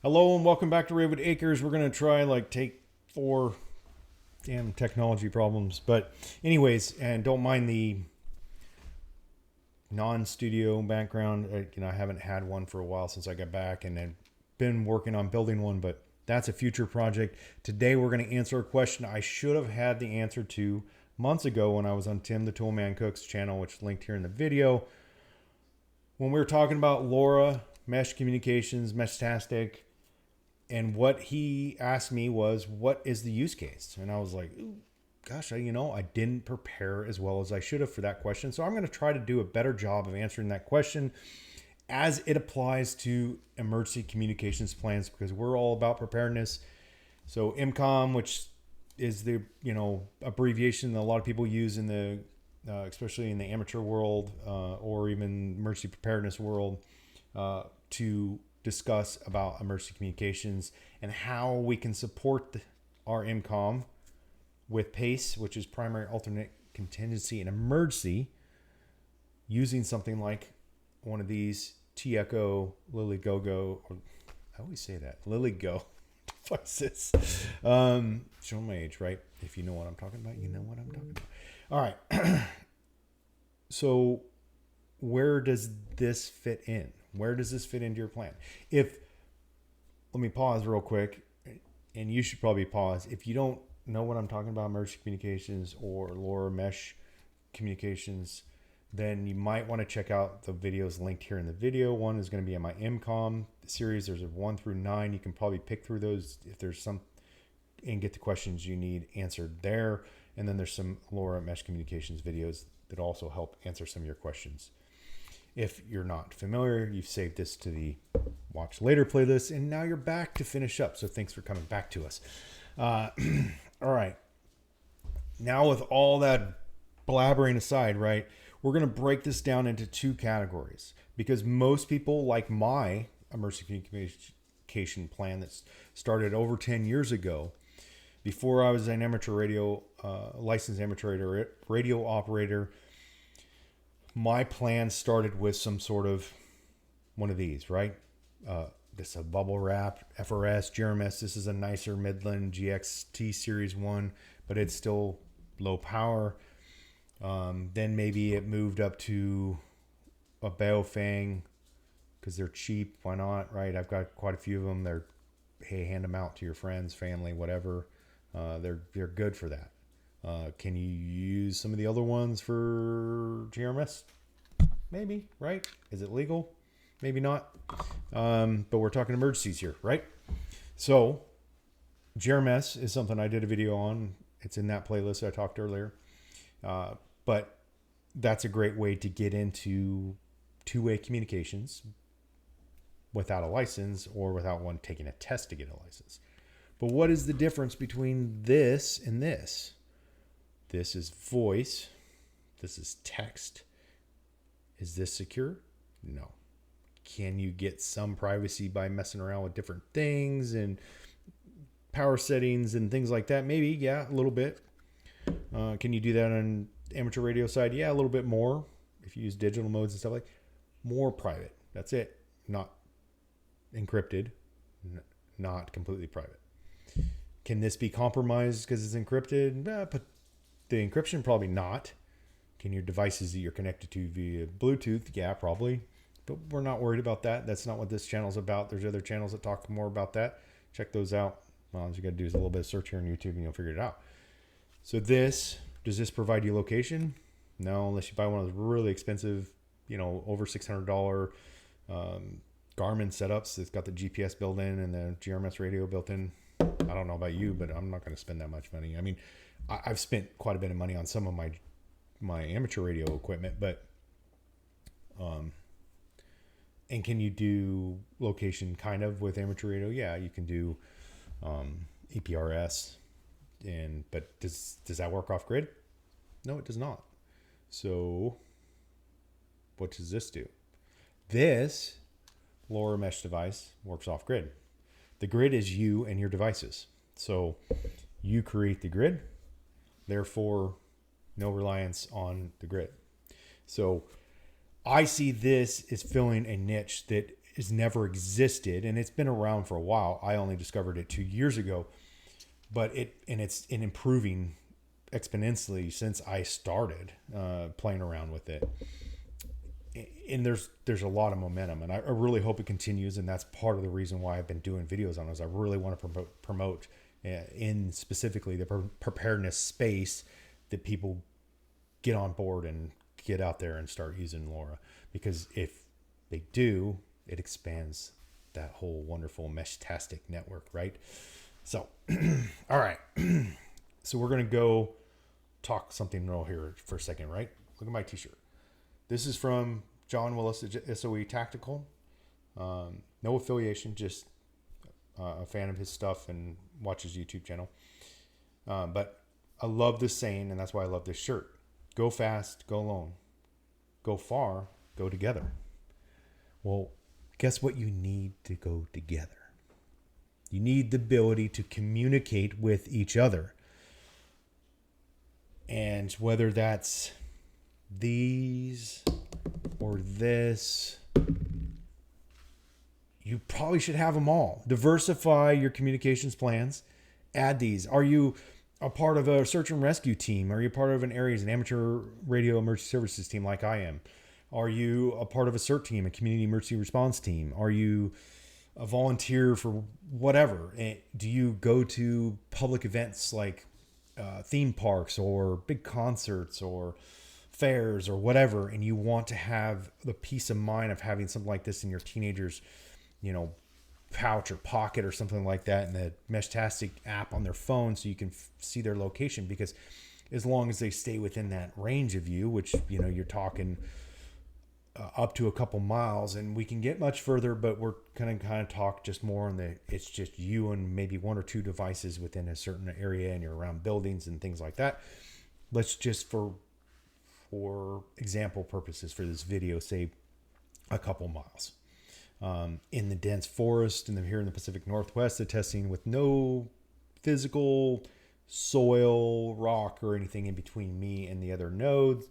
Hello and welcome back to Raven Acres. We're gonna try take 4 damn technology problems, but anyways, and don't mind the non-studio background. I haven't had one for a while since I got back, and then been working on building one, but that's a future project. Today we're gonna answer a question I should have had the answer to months ago when I was on Tim the Toolman Cooks channel, which is linked here in the video. When we were talking about LoRa, mesh communications, Meshtastic, and what he asked me was, what is the use case? And I was like, ooh, gosh, I didn't prepare as well as I should have for that question. So I'm going to try to do a better job of answering that question as it applies to emergency communications plans, because we're all about preparedness. So MCOM, which is the abbreviation that a lot of people use in the especially in the amateur world or even emergency preparedness world, to discuss about emergency communications and how we can support our MCOM with PACE, which is primary alternate contingency and emergency, using something like one of these T-Echo Lily Go, or I always say that, Lily Go devices. Show my age, right? If you know what I'm talking about, you know what I'm talking about. All right. So where does this fit in? Where does this fit into your plan? Let me pause real quick, and you should probably pause. If you don't know what I'm talking about, emergency communications or LoRa mesh communications, then you might want to check out the videos linked here in the video. One is going to be in my MCOM series. There's a 1 through 9. You can probably pick through those if there's some, and get the questions you need answered there. And then there's some LoRa mesh communications videos that also help answer some of your questions. If you're not familiar, you've saved this to the watch later playlist, and now you're back to finish up. So thanks for coming back to us. All right. Now with all that blabbering aside, right, we're going to break this down into 2 categories, because most people, like my emergency communication plan that started over 10 years ago, before I was an amateur radio, licensed amateur radio operator, my plan started with some sort of one of these, right? This is a bubble wrap, FRS, GRMS. This is a nicer Midland GXT Series 1, but it's still low power. Then maybe it moved up to a Baofeng because they're cheap. Why not, right? I've got quite a few of them. Hey, hand them out to your friends, family, whatever. They're good for that. Can you use some of the other ones for GRMS? Maybe, right? Is it legal? Maybe not. But we're talking emergencies here, right? So GRMS is something I did a video on. It's in that playlist I talked earlier. But that's a great way to get into two-way communications without a license, or without one taking a test to get a license. But what is the difference between this and this? This is voice. This is text. Is this secure? No. Can you get some privacy by messing around with different things and power settings and things like that? Maybe, yeah, a little bit. Can you do that on amateur radio side? Yeah, a little bit more. If you use digital modes and stuff like that. More private. That's it. Not encrypted. Not completely private. Can this be compromised because it's encrypted? But the encryption, probably not. Can your devices that you're connected to via Bluetooth? Yeah, probably. But we're not worried about that. That's not what this channel is about. There's other channels that talk more about that. Check those out. All you got to do is a little bit of search here on YouTube and you'll figure it out. So does this provide you location? No, unless you buy one of those really expensive, over $600 Garmin setups that's got the GPS built in and the GRMS radio built in. I don't know about you, but I'm not going to spend that much money. I mean, I've spent quite a bit of money on some of my amateur radio equipment, but and can you do location kind of with amateur radio? Yeah, you can do EPRS, but does that work off grid? No, it does not. So what does this do? This LoRa mesh device works off grid. The grid is you and your devices. So you create the grid, therefore no reliance on the grid. So I see this as filling a niche that has never existed, and it's been around for a while. I only discovered it 2 years ago, but it's improving exponentially since I started playing around with it. And there's a lot of momentum, and I really hope it continues. And that's part of the reason why I've been doing videos on it. Is I really want to promote in specifically the preparedness space, that people get on board and get out there and start using LoRa, because if they do, it expands that whole wonderful Meshtastic network, right? So, all right. So we're going to go talk something real here for a second, right? Look at my t-shirt. This is from John Willis, SOE Tactical. No affiliation, just a fan of his stuff and watch his YouTube channel. But I love this saying, and that's why I love this shirt. Go fast, go alone. Go far, go together. Well, guess what you need to go together? You need the ability to communicate with each other. And whether that's these or this, you probably should have them all. Diversify your communications plans. Add these. Are you a part of a search and rescue team? Are you part of an amateur radio emergency services team like I am? Are you a part of a CERT team, a community emergency response team? Are you a volunteer for whatever? Do you go to public events like theme parks or big concerts or fairs or whatever, and you want to have the peace of mind of having something like this in your teenager's, pouch or pocket or something like that, and the Meshtastic app on their phone, so you can see their location? Because as long as they stay within that range of you, which you're talking up to a couple miles, and we can get much further, but we're kind of talk just more on it's just you and maybe one or two devices within a certain area, and you're around buildings and things like that. Let's just, for example purposes for this video, say a couple miles. In the dense forest here in the Pacific Northwest, the testing with no physical soil, rock, or anything in between me and the other nodes,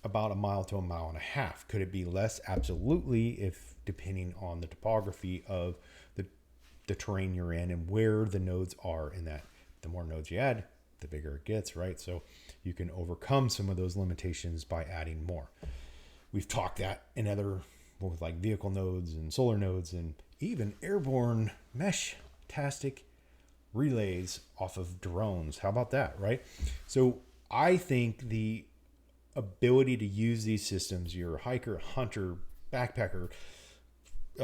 about a mile to a mile and a half. Could it be less? Absolutely, if depending on the topography of the terrain you're in and where the nodes are in that. The more nodes you add, the bigger it gets, right? So you can overcome some of those limitations by adding more. We've talked that in other, with like vehicle nodes and solar nodes, and even airborne Meshtastic relays off of drones. How about that, right? So I think the ability to use these systems, your hiker, hunter, backpacker,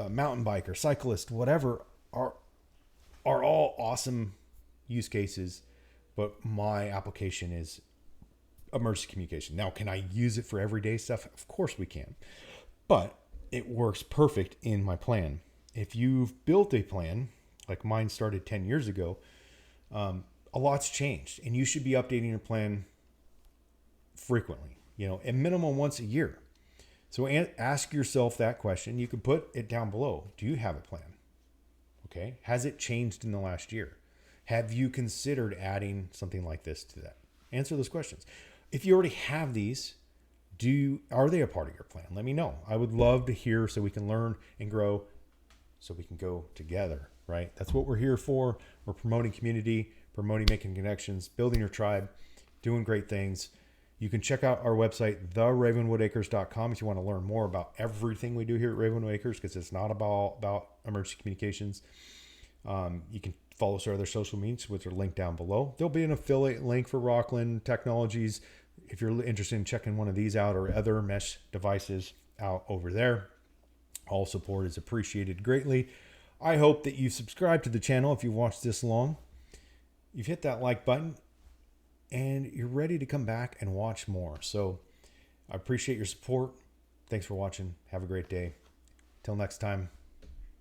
mountain biker, cyclist, whatever, are all awesome use cases, but my application is emergency communication. Now, can I use it for everyday stuff? Of course we can, but it works perfect in my plan. If you've built a plan, like mine started 10 years ago, a lot's changed, and you should be updating your plan frequently, at minimum once a year. So ask yourself that question. You can put it down below. Do you have a plan? Okay. Has it changed in the last year? Have you considered adding something like this to that? Answer those questions. If you already have these, are they a part of your plan? Let me know. I would love to hear, so we can learn and grow, so we can go together, right? That's what we're here for. We're promoting community, promoting making connections, building your tribe, doing great things. You can check out our website, theravenwoodacres.com, if you want to learn more about everything we do here at Ravenwood Acres, because it's not about emergency communications. You can follow us on our other social medias, which are linked down below. There'll be an affiliate link for Rockland Technologies if you're interested in checking one of these out, or other mesh devices out over there. All support is appreciated greatly. I hope that you've subscribed to the channel if you've watched this long. You've hit that like button, and you're ready to come back and watch more. So I appreciate your support. Thanks for watching. Have a great day. Till next time.